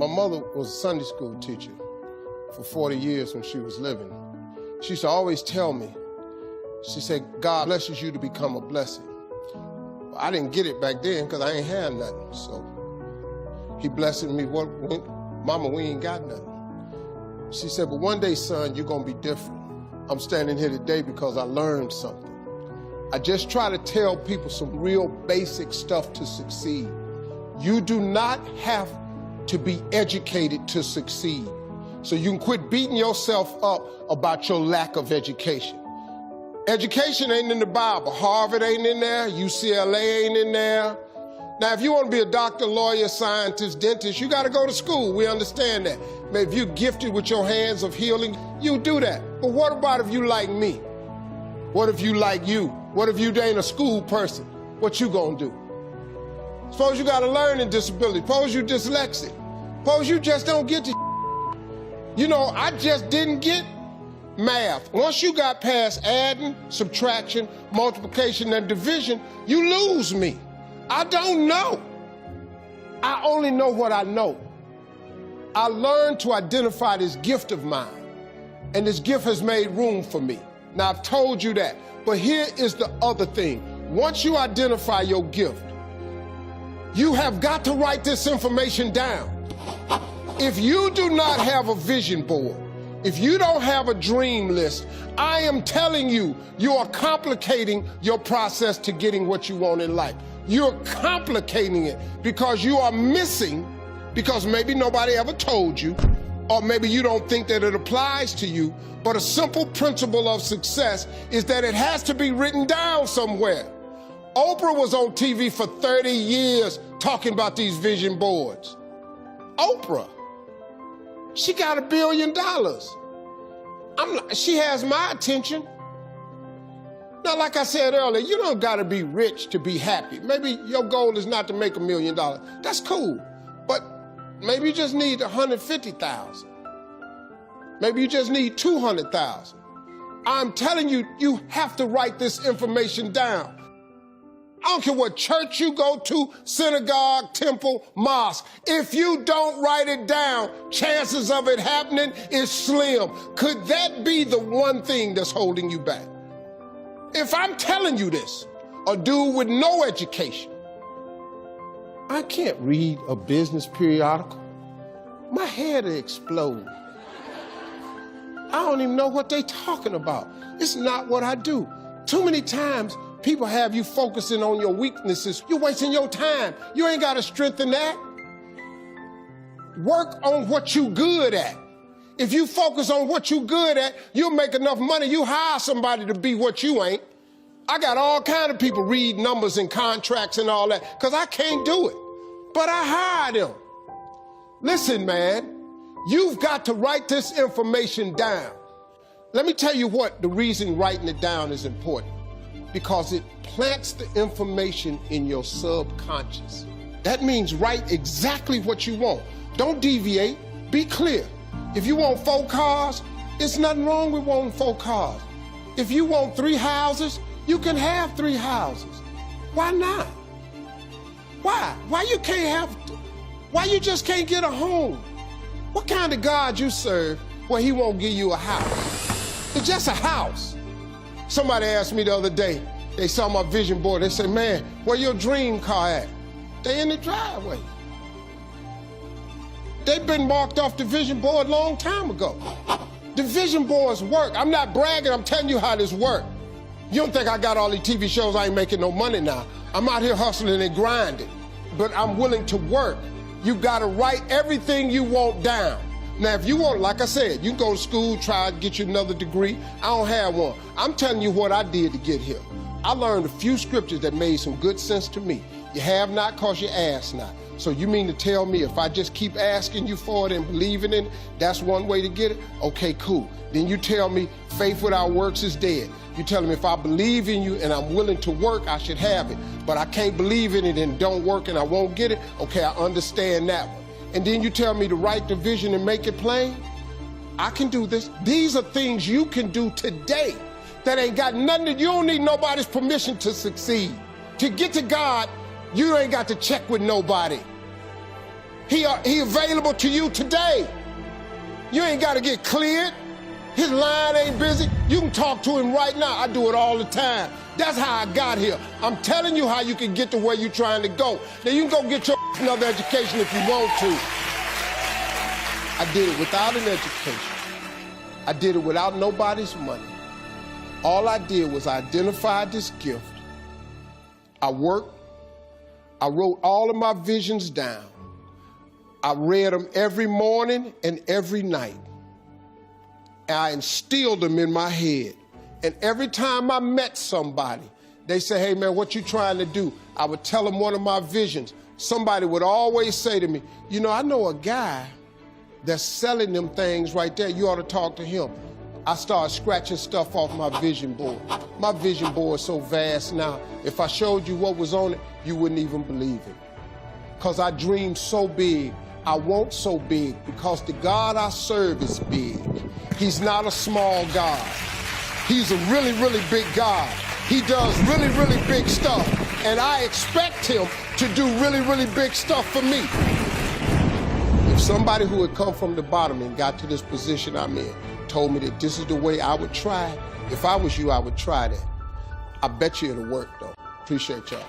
My mother was a Sunday school teacher for 40 years when she was living. She used to always tell me, she said, God blesses you to become a blessing. Well, I didn't get it back then because I ain't had nothing. So he blessed me. Mama, we ain't got nothing. She said, but one day, son, you're going to be different. I'm standing here today because I learned something. I just try to tell people some real basic stuff to succeed. You do not have to be educated to succeed. So you can quit beating yourself up about your lack of education. Education ain't in the Bible. Harvard ain't in there. UCLA ain't in there. Now, if you want to be a doctor, lawyer, scientist, dentist, you got to go to school. We understand that. But if you're gifted with your hands of healing, you do that. But what about if you like me? What if you like you? What if you ain't a school person? What you gonna do? Suppose you got a learning disability. Suppose you dyslexic. Suppose you just don't get the You know, I just didn't get math. Once you got past adding, subtraction, multiplication, and division, you lose me. I don't know. I only know what I know. I learned to identify this gift of mine, and this gift has made room for me. Now, I've told you that, but here is the other thing. Once you identify your gift, you have got to write this information down. If you do not have a vision board, if you don't have a dream list, I am telling you, you are complicating your process to getting what you want in life. You're complicating it because you are missing, because maybe nobody ever told you, or maybe you don't think that it applies to you, but a simple principle of success is that it has to be written down somewhere. Oprah was on TV for 30 years talking about these vision boards. Oprah, she got $1 billion. She has my attention. Now, like I said earlier, you don't gotta be rich to be happy. Maybe your goal is not to make $1 million. That's cool, but maybe you just need 150,000. Maybe you just need 200,000. I'm telling you, you have to write this information down. I don't care what church you go to, synagogue, temple, mosque. If you don't write it down, chances of it happening is slim. Could that be the one thing that's holding you back? If I'm telling you this, a dude with no education, I can't read a business periodical. My head will explode. I don't even know what they're talking about. It's not what I do. Too many times, people have you focusing on your weaknesses. You're wasting your time. You ain't got to strengthen that. Work on what you good at. If you focus on what you good at, you'll make enough money. You hire somebody to be what you ain't. I got all kind of people read numbers and contracts and all that because I can't do it. But I hire them. Listen, man, you've got to write this information down. Let me tell you what the reason writing it down is important. Because it plants the information in your subconscious. That means write exactly what you want. Don't deviate, be clear. If you want 4 cars, there's nothing wrong with wanting 4 cars. If you want 3 houses, you can have 3 houses. Why not? Why? Why you just can't get a home? What kind of God you serve where he won't give you a house? It's just a house. Somebody asked me the other day, they saw my vision board, they said, man, where your dream car at? They in the driveway. They've been marked off the vision board a long time ago. The vision boards work. I'm not bragging, I'm telling you how this works. You don't think I got all these TV shows, I ain't making no money now. I'm out here hustling and grinding, but I'm willing to work. You gotta write everything you want down. Now, if you want, like I said, you can go to school, try to get you another degree. I don't have one. I'm telling you what I did to get here. I learned a few scriptures that made some good sense to me. You have not because you ask not. So you mean to tell me if I just keep asking you for it and believing in it, that's one way to get it? Okay, cool. Then you tell me faith without works is dead. You tell me if I believe in you and I'm willing to work, I should have it. But I can't believe in it and don't work and I won't get it. Okay, I understand that one. And then you tell me to write the vision and make it plain? I can do this. These are things you can do today that ain't got nothing to, you don't need nobody's permission to succeed. To get to God, you ain't got to check with nobody. He available to you today. You ain't got to get cleared. His line ain't busy. You can talk to him right now. I do it all the time. That's how I got here. I'm telling you how you can get to where you're trying to go. Now, you can go get your another education if you want to. I did it without an education. I did it without nobody's money. All I did was identify this gift. I worked. I wrote all of my visions down. I read them every morning and every night. And I instilled them in my head. And every time I met somebody, they say, hey, man, what you trying to do? I would tell them one of my visions. Somebody would always say to me, you know, I know a guy that's selling them things right there. You ought to talk to him. I started scratching stuff off my vision board. My vision board is so vast now. If I showed you what was on it, you wouldn't even believe it. Because I dream so big. I want so big because the God I serve is big. He's not a small God. He's a really, really big God. He does really, really big stuff. And I expect him to do really, really big stuff for me. If somebody who had come from the bottom and got to this position I'm in told me that this is the way I would try, if I was you, I would try that. I bet you it'll work, though. Appreciate y'all.